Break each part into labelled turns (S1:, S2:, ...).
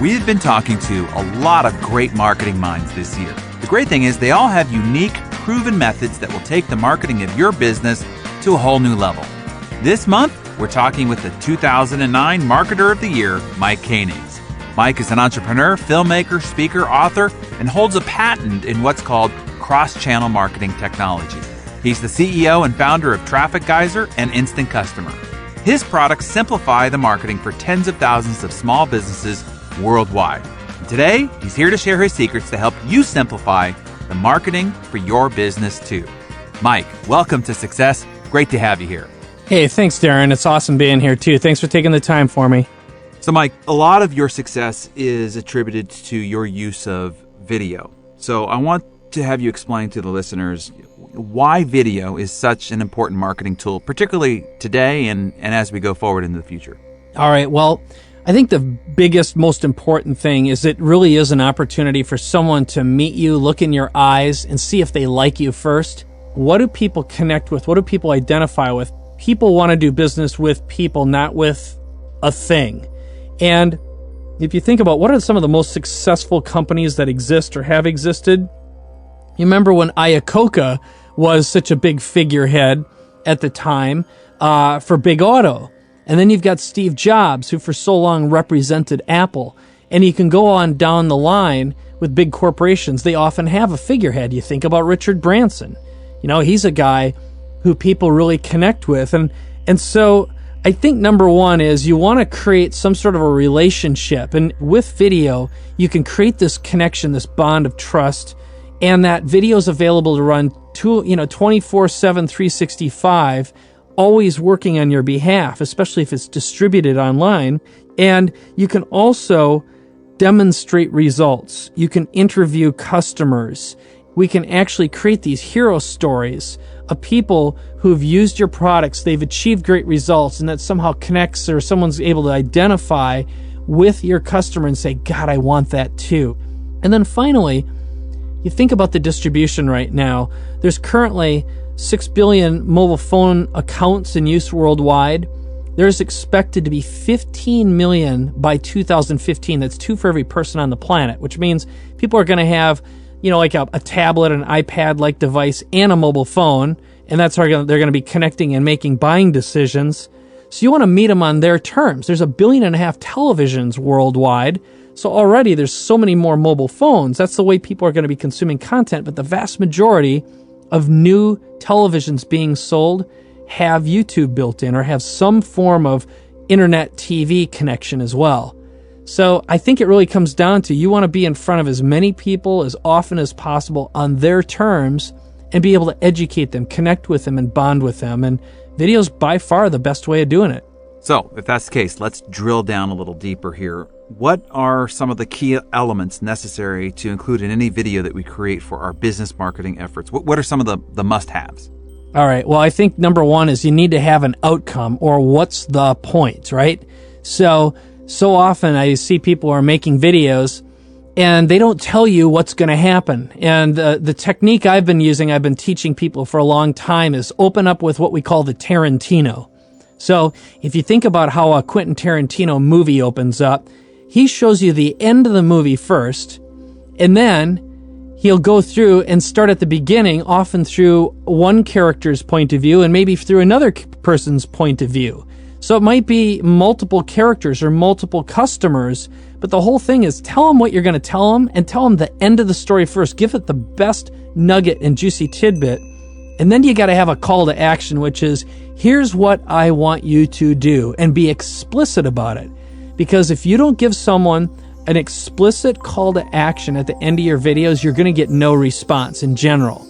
S1: We've been talking to a lot of great marketing minds this year. The great thing is they all have unique, proven methods that will take the marketing of your business to a whole new level. This month, we're talking with the 2009 Marketer of the Year, Mike Koenigs. Mike is an entrepreneur, filmmaker, speaker, author, and holds a patent in what's called cross-channel marketing technology. He's the CEO and founder of Traffic Geyser and Instant Customer. His products simplify the marketing for tens of thousands of small businesses worldwide. And today, he's here to share his secrets to help you simplify the marketing for your business too. Mike, welcome to Success. Great to have you here.
S2: Hey, thanks, Darren. It's awesome being here too. Thanks for taking the time for me.
S1: So, Mike, a lot of your success is attributed to your use of video. So I want to have you explain to the listeners why video is such an important marketing tool, particularly today and as we go forward into the future.
S2: All right. Well, I think the biggest, most important thing is it really is an opportunity for someone to meet you, look in your eyes, and see if they like you first. What do people connect with? What do people identify with? People want to do business with people, not with a thing. And if you think about what are some of the most successful companies that exist or have existed, you remember when Iacocca was such a big figurehead at the time for Big Auto. And then you've got Steve Jobs, who for so long represented Apple. And you can go on down the line with big corporations. They often have a figurehead. You think about Richard Branson. You know, he's a guy who people really connect with. And so I think number one is you want to create some sort of a relationship. And with video, you can create this connection, this bond of trust. And that video is available to run 24/7, 365, always working on your behalf, especially if it's distributed online. And you can also demonstrate results. You can interview customers. We can actually create these hero stories of people who've used your products, they've achieved great results, and that somehow connects or someone's able to identify with your customer and say, God, I want that too. And then finally, you think about the distribution right now. There's currently 6 billion mobile phone accounts in use worldwide. There's expected to be 15 million by 2015. That's 2 for every person on the planet, which means people are going to have, like a tablet, an iPad-like device, and a mobile phone, and that's how they're going to be connecting and making buying decisions. So you want to meet them on their terms. There's 1.5 billion televisions worldwide. So already there's so many more mobile phones. That's the way people are going to be consuming content. But the vast majority of new televisions being sold have YouTube built in or have some form of internet TV connection as well. So I think it really comes down to you want to be in front of as many people as often as possible on their terms and be able to educate them, connect with them, and bond with them. And video's by far the best way of doing it.
S1: So if that's the case, let's drill down a little deeper here. What are some of the key elements necessary to include in any video that we create for our business marketing efforts? What are some of the must-haves?
S2: All right. Well, I think number one is you need to have an outcome, or what's the point, right? So often I see people are making videos and they don't tell you what's going to happen. And the technique I've been teaching people for a long time is open up with what we call the Tarantino. So if you think about how a Quentin Tarantino movie opens up, he shows you the end of the movie first, and then he'll go through and start at the beginning, often through one character's point of view and maybe through another person's point of view. So it might be multiple characters or multiple customers, but the whole thing is tell them what you're going to tell them and tell them the end of the story first. Give it the best nugget and juicy tidbit. And then you got to have a call to action, which is, here's what I want you to do, and be explicit about it. Because if you don't give someone an explicit call to action at the end of your videos, you're going to get no response in general.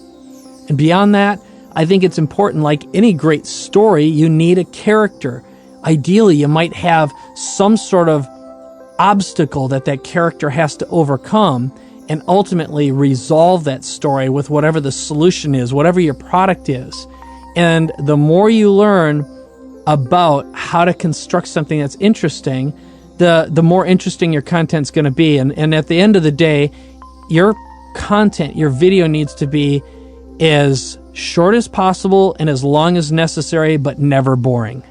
S2: And beyond that, I think it's important, like any great story, you need a character. Ideally, you might have some sort of obstacle that character has to overcome and ultimately resolve that story with whatever the solution is, whatever your product is. And the more you learn about how to construct something that's interesting, the more interesting your content's going to be. And at the end of the day, your content, your video needs to be as short as possible and as long as necessary, but never boring.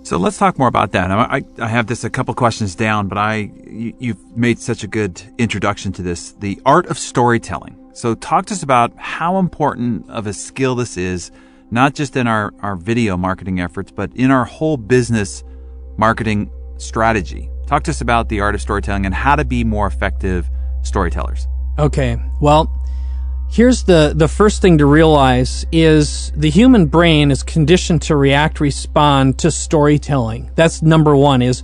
S1: So let's talk more about that. I have this a couple questions down, but you've made such a good introduction to this, the art of storytelling. So talk to us about how important of a skill this is, not just in our video marketing efforts, but in our whole business marketing strategy. Talk to us about the art of storytelling and how to be more effective storytellers.
S2: Okay, well, here's the first thing to realize is the human brain is conditioned to respond to storytelling. That's number one. Is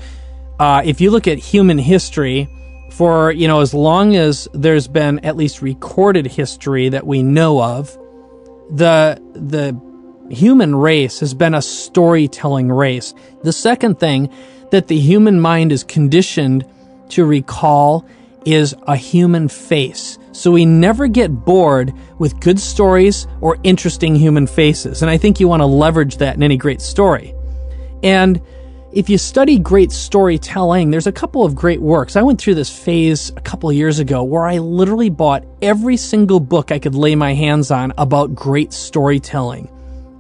S2: if you look at human history, for as long as there's been at least recorded history that we know of, the human race has been a storytelling race. The second thing that the human mind is conditioned to recall is a human face. So we never get bored with good stories or interesting human faces. And I think you want to leverage that in any great story. And if you study great storytelling, there's a couple of great works. I went through this phase a couple of years ago where I literally bought every single book I could lay my hands on about great storytelling.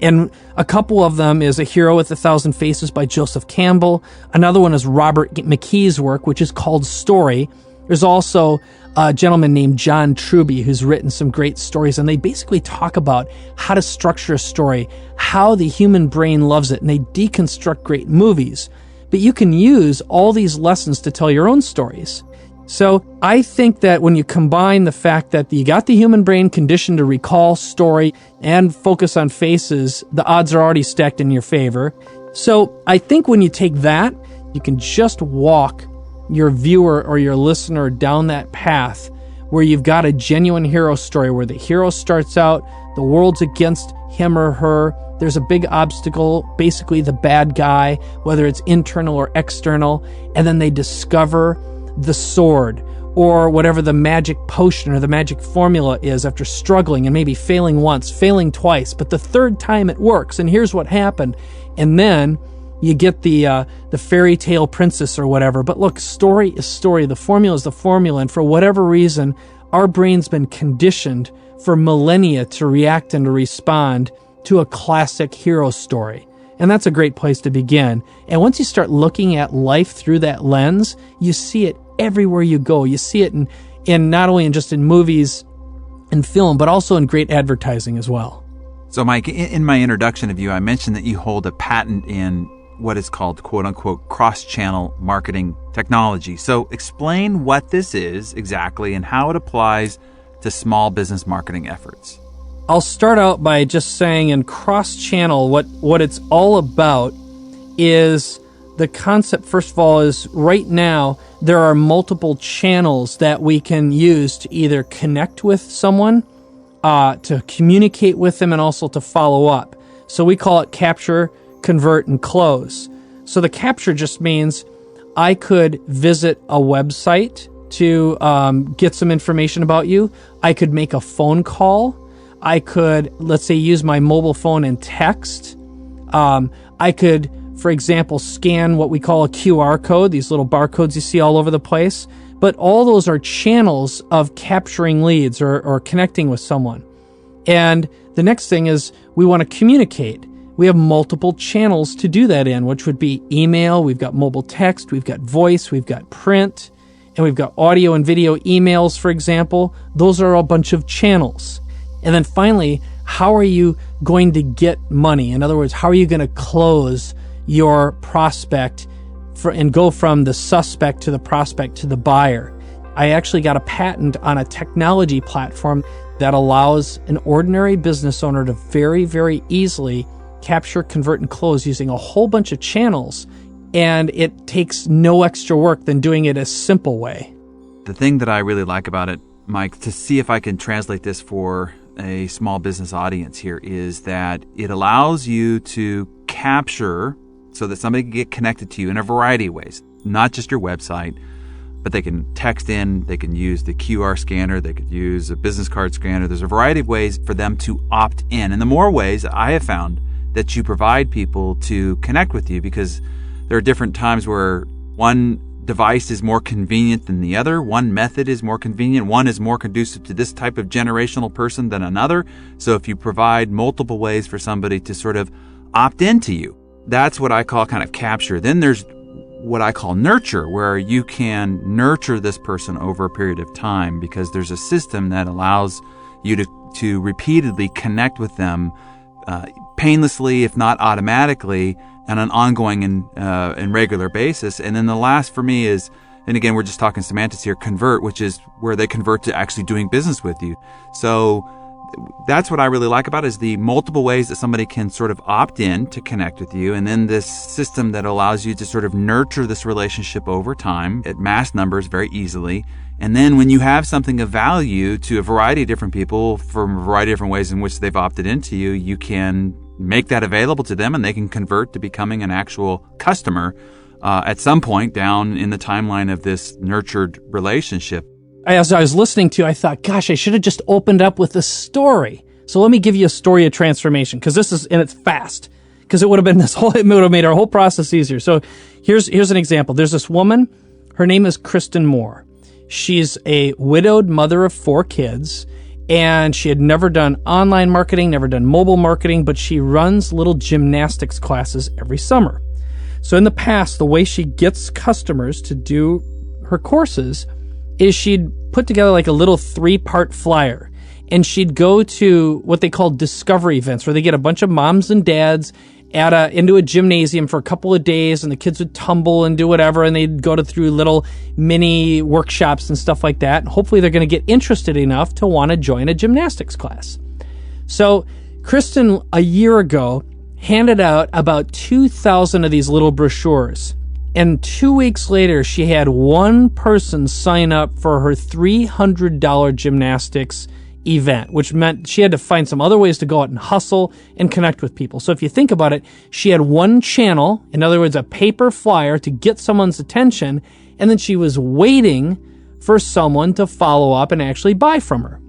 S2: And a couple of them is A Hero with a Thousand Faces by Joseph Campbell. Another one is Robert McKee's work, which is called Story. There's also a gentleman named John Truby who's written some great stories, and they basically talk about how to structure a story, how the human brain loves it, and they deconstruct great movies. But you can use all these lessons to tell your own stories. So I think that when you combine the fact that you got the human brain conditioned to recall story and focus on faces, the odds are already stacked in your favor. So I think when you take that, you can just walk your viewer or your listener down that path where you've got a genuine hero story where the hero starts out, the world's against him or her, there's a big obstacle, basically the bad guy, whether it's internal or external, and then they discover the sword or whatever the magic potion or the magic formula is after struggling and maybe failing once, failing twice, but the third time it works, and here's what happened. And then you get the fairy tale princess or whatever. But look, story is story. The formula is the formula. And for whatever reason, our brain's been conditioned for millennia to react and to respond to a classic hero story. And that's a great place to begin. And once you start looking at life through that lens, you see it everywhere you go. You see it in not only just in movies and film, but also in great advertising as well.
S1: So Mike, in my introduction of you, I mentioned that you hold a patent in what is called quote unquote cross-channel marketing technology. So explain what this is exactly and how it applies to small business marketing efforts.
S2: I'll start out by just saying in cross-channel, what it's all about is the concept, first of all, is right now there are multiple channels that we can use to either connect with someone, to communicate with them, and also to follow up. So we call it capture, convert, and close. So the capture just means I could visit a website to get some information about you. I could make a phone call. I could, let's say, use my mobile phone and text. I could, for example, scan what we call a QR code, these little barcodes you see all over the place. But all those are channels of capturing leads or connecting with someone. And the next thing is we want to communicate. We have multiple channels to do that in, which would be email, we've got mobile text, we've got voice, we've got print, and we've got audio and video emails, for example. Those are a bunch of channels. And then finally, how are you going to get money? In other words, how are you going to close your prospect and go from the suspect to the prospect to the buyer? I actually got a patent on a technology platform that allows an ordinary business owner to very, very easily capture, convert, and close using a whole bunch of channels. And it takes no extra work than doing it a simple way.
S1: The thing that I really like about it, Mike, to see if I can translate this for a small business audience here, is that it allows you to capture so that somebody can get connected to you in a variety of ways, not just your website, but they can text in, they can use the QR scanner, they could use a business card scanner. There's a variety of ways for them to opt in. And the more ways I have found that you provide people to connect with you, because there are different times where one device is more convenient than the other. One method is more convenient. One is more conducive to this type of generational person than another. So if you provide multiple ways for somebody to sort of opt into you, That's what I call kind of capture. Then there's what I call nurture, where you can nurture this person over a period of time because there's a system that allows you to repeatedly connect with them painlessly, if not automatically, on an ongoing and regular basis. And then the last for me is, and again, we're just talking semantics here, convert, which is where they convert to actually doing business with you. So that's what I really like about it, is the multiple ways that somebody can sort of opt in to connect with you, and then this system that allows you to sort of nurture this relationship over time at mass numbers very easily. And then when you have something of value to a variety of different people from a variety of different ways in which they've opted into you, you can make that available to them and they can convert to becoming an actual customer at some point down in the timeline of this nurtured relationship.
S2: As I was listening to, I thought, gosh, I should have just opened up with a story. So let me give you a story of transformation, because this is, and it's fast, because it would have made our whole process easier. So here's an example. There's this woman, her name is Kristen Moore. She's a widowed mother of 4 kids, and she had never done online marketing, never done mobile marketing, but she runs little gymnastics classes every summer. So in the past, the way she gets customers to do her courses is she'd put together like a little 3-part flyer, and she'd go to what they call discovery events, where they get a bunch of moms and dads into a gymnasium for a couple of days, and the kids would tumble and do whatever, and they'd go through little mini workshops and stuff like that. And hopefully they're going to get interested enough to want to join a gymnastics class. So Kristen, a year ago, handed out about 2,000 of these little brochures. And 2 weeks later, she had one person sign up for her $300 gymnastics event, which meant she had to find some other ways to go out and hustle and connect with people. So if you think about it, she had one channel, in other words, a paper flyer to get someone's attention, and then she was waiting for someone to follow up and actually buy from her.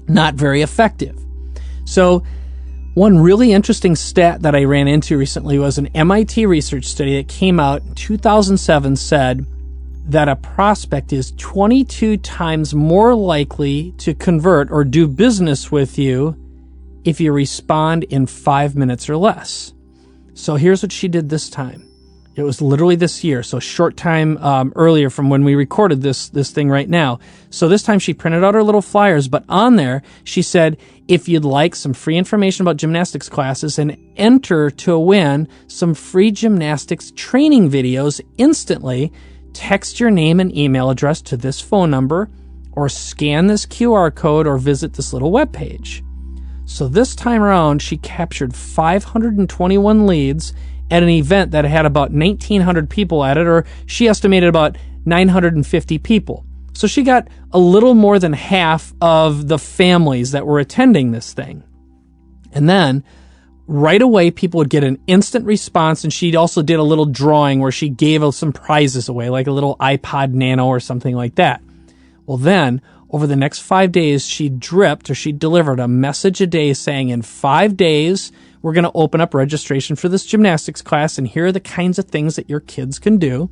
S2: Not very effective. So one really interesting stat that I ran into recently was an MIT research study that came out in 2007 said that a prospect is 22 times more likely to convert or do business with you if you respond in 5 minutes or less. So here's what she did this time. It was literally this year, so a short time earlier from when we recorded this thing right now. So this time she printed out her little flyers, but on there she said, if you'd like some free information about gymnastics classes and enter to win some free gymnastics training videos instantly, text your name and email address to this phone number or scan this QR code or visit this little webpage. So this time around, she captured 521 leads at an event that had about 1,900 people at it, or she estimated about 950 people. So she got a little more than half of the families that were attending this thing. And then right away, people would get an instant response, and she also did a little drawing where she gave some prizes away, like a little iPod Nano or something like that. Well, then, over the next 5 days, she delivered a message a day saying, in 5 days, we're going to open up registration for this gymnastics class, and here are the kinds of things that your kids can do.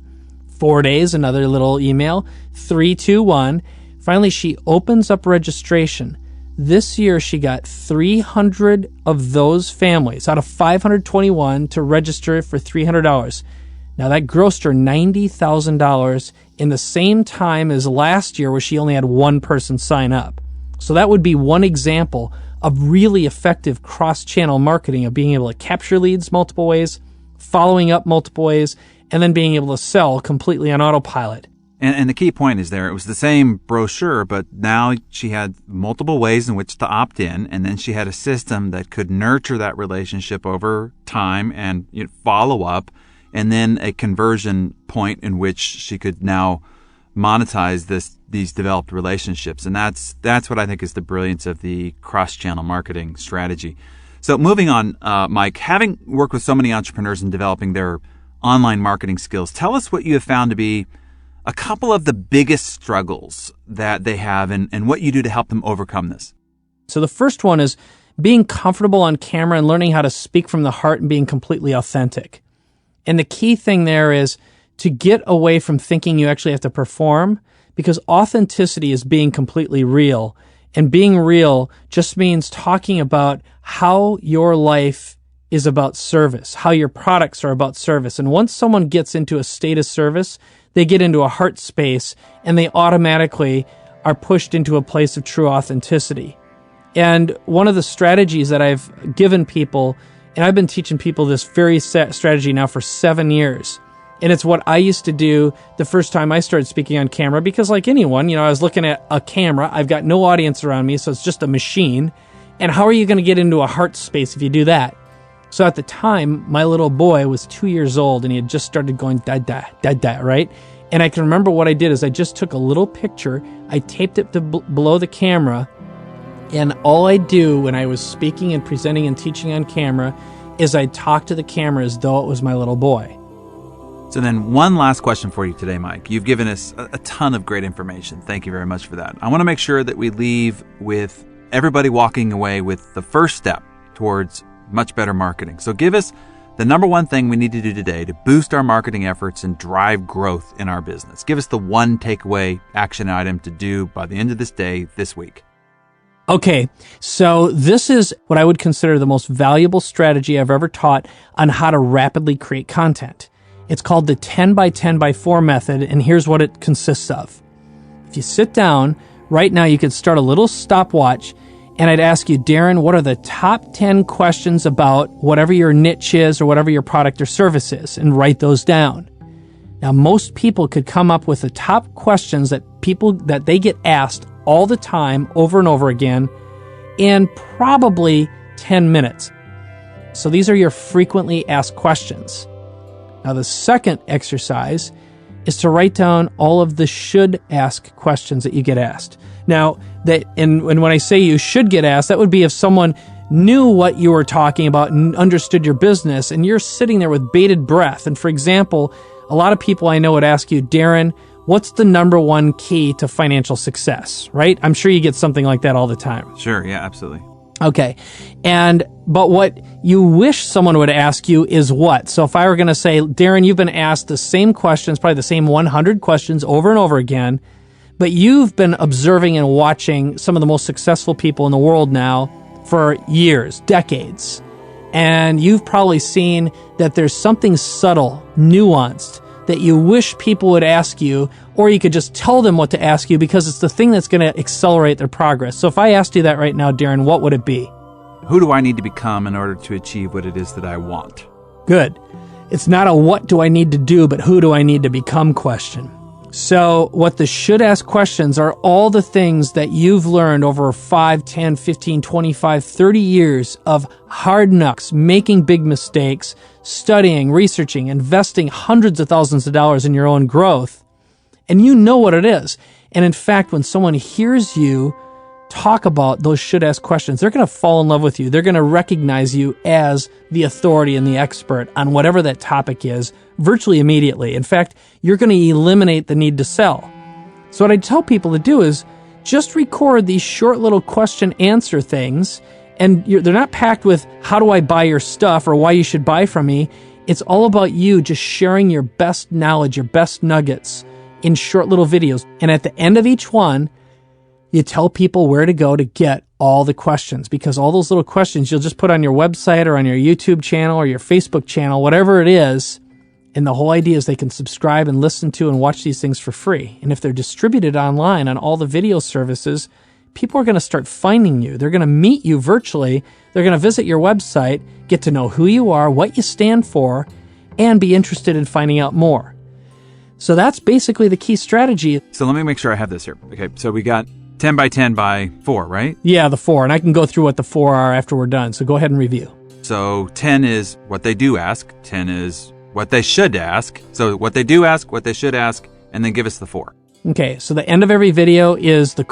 S2: 4 days, another little email. 3, 2, 1. Finally, she opens up registration. This year, she got 300 of those families out of 521 to register for $300. Now, that grossed her $90,000 in the same time as last year, where she only had one person sign up. So that would be one example of really effective cross-channel marketing, of being able to capture leads multiple ways, following up multiple ways, and then being able to sell completely on autopilot.
S1: And the key point is there, it was the same brochure, but now she had multiple ways in which to opt in, and then she had a system that could nurture that relationship over time and follow up, and then a conversion point in which she could now monetize these developed relationships. And that's what I think is the brilliance of the cross-channel marketing strategy. So moving on, Mike, having worked with so many entrepreneurs in developing their online marketing skills, tell us what you have found to be a couple of the biggest struggles that they have and what you do to help them overcome this.
S2: So the first one is being comfortable on camera and learning how to speak from the heart and being completely authentic. And the key thing there is to get away from thinking you actually have to perform, because authenticity is being completely real. And being real just means talking about how your life is about service, how your products are about service. And once someone gets into a state of service, they get into a heart space and they automatically are pushed into a place of true authenticity. And one of the strategies that I've given people, and I've been teaching people this very strategy now for 7 years. And it's what I used to do the first time I started speaking on camera, because like anyone, I was looking at a camera. I've got no audience around me, so it's just a machine. And how are you going to get into a heart space if you do that? So at the time, my little boy was 2 years old and he had just started going da-da, da-da, right? And I can remember what I did is I just took a little picture, I taped it below the camera, and all I do when I was speaking and presenting and teaching on camera is I talk to the camera as though it was my little boy.
S1: So then one last question for you today, Mike. You've given us a ton of great information. Thank you very much for that. I want to make sure that we leave with everybody walking away with the first step towards much better marketing. So give us the number one thing we need to do today to boost our marketing efforts and drive growth in our business. Give us the one takeaway action item to do by the end of this day this week.
S2: Okay, so this is what I would consider the most valuable strategy I've ever taught on how to rapidly create content. It's called the 10 by 10 by 4 method, and here's what it consists of. If you sit down, right now you could start a little stopwatch, and I'd ask you, Darren, what are the top 10 questions about whatever your niche is or whatever your product or service is, and write those down. Now, most people could come up with the top questions that they get asked all the time, over and over again, in probably 10 minutes. So these are your frequently asked questions. Now, the second exercise is to write down all of the should ask questions that you get asked. Now, and when I say you should get asked, that would be if someone knew what you were talking about and understood your business, and you're sitting there with bated breath. And for example, a lot of people I know would ask you, Darren, what's the number one key to financial success, right? I'm sure you get something like that all the time.
S1: Sure, yeah, absolutely.
S2: Okay. But what you wish someone would ask you is what? So if I were going to say, Darren, you've been asked the same questions, probably the same 100 questions over and over again, but you've been observing and watching some of the most successful people in the world now for years, decades. And you've probably seen that there's something subtle, nuanced, that you wish people would ask you, or you could just tell them what to ask you because it's the thing that's going to accelerate their progress. So if I asked you that right now, Darren, what would it be?
S1: Who do I need to become in order to achieve what it is that I want?
S2: Good. It's not a what do I need to do, but who do I need to become question. So what the should ask questions are all the things that you've learned over 5, 10, 15, 25, 30 years of hard knocks, making big mistakes, studying, researching, investing hundreds of thousands of dollars in your own growth. And you know what it is. And in fact, when someone hears you talk about those should ask questions, they're going to fall in love with you. They're going to recognize you as the authority and the expert on whatever that topic is virtually immediately. In fact, you're going to eliminate the need to sell. So what I tell people to do is just record these short little question answer things, and they're not packed with how do I buy your stuff or why you should buy from me. It's all about you just sharing your best knowledge, your best nuggets in short little videos. And at the end of each one, you tell people where to go to get all the questions, because all those little questions you'll just put on your website or on your YouTube channel or your Facebook channel, whatever it is. And the whole idea is they can subscribe and listen to and watch these things for free. And if they're distributed online on all the video services, people are going to start finding you. They're going to meet you virtually. They're going to visit your website, get to know who you are, what you stand for, and be interested in finding out more. So that's basically the key strategy.
S1: So let me make sure I have this here. Okay, so we got 10 by 10 by 4, right?
S2: Yeah, the 4. And I can go through what the 4 are after we're done. So go ahead and review.
S1: So 10 is what they do ask. 10 is what they should ask. So what they do ask, what they should ask, and then give us the 4.
S2: Okay, so the end of every video is the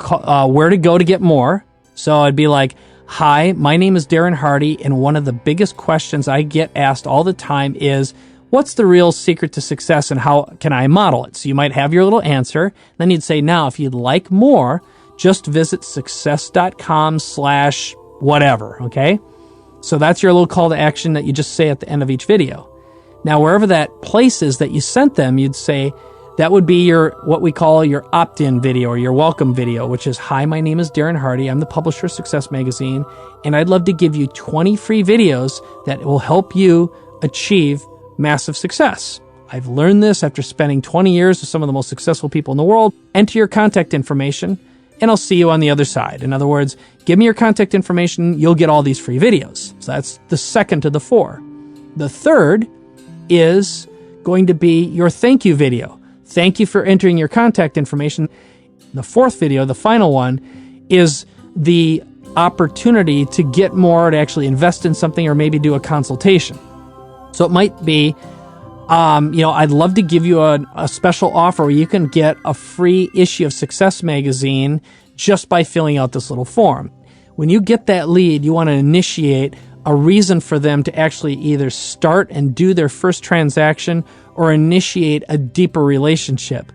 S2: where to go to get more. So I'd be like, hi, my name is Darren Hardy, and one of the biggest questions I get asked all the time is, what's the real secret to success and how can I model it? So you might have your little answer. Then you'd say, now, if you'd like more, just visit success.com/whatever, okay? So that's your little call to action that you just say at the end of each video. Now, wherever that place is that you sent them, you'd say, That would be what we call your opt-in video or your welcome video, which is, hi, my name is Darren Hardy. I'm the publisher of Success Magazine, and I'd love to give you 20 free videos that will help you achieve massive success. I've learned this after spending 20 years with some of the most successful people in the world. Enter your contact information, and I'll see you on the other side. In other words, give me your contact information, you'll get all these free videos. So that's the second of the 4. The third is going to be your thank you video. Thank you for entering your contact information. The 4th video, the final one, is the opportunity to get more, to actually invest in something or maybe do a consultation. So it might be, I'd love to give you a special offer where you can get a free issue of Success Magazine just by filling out this little form. When you get that lead, you want to initiate a reason for them to actually either start and do their first transaction or initiate a deeper relationship.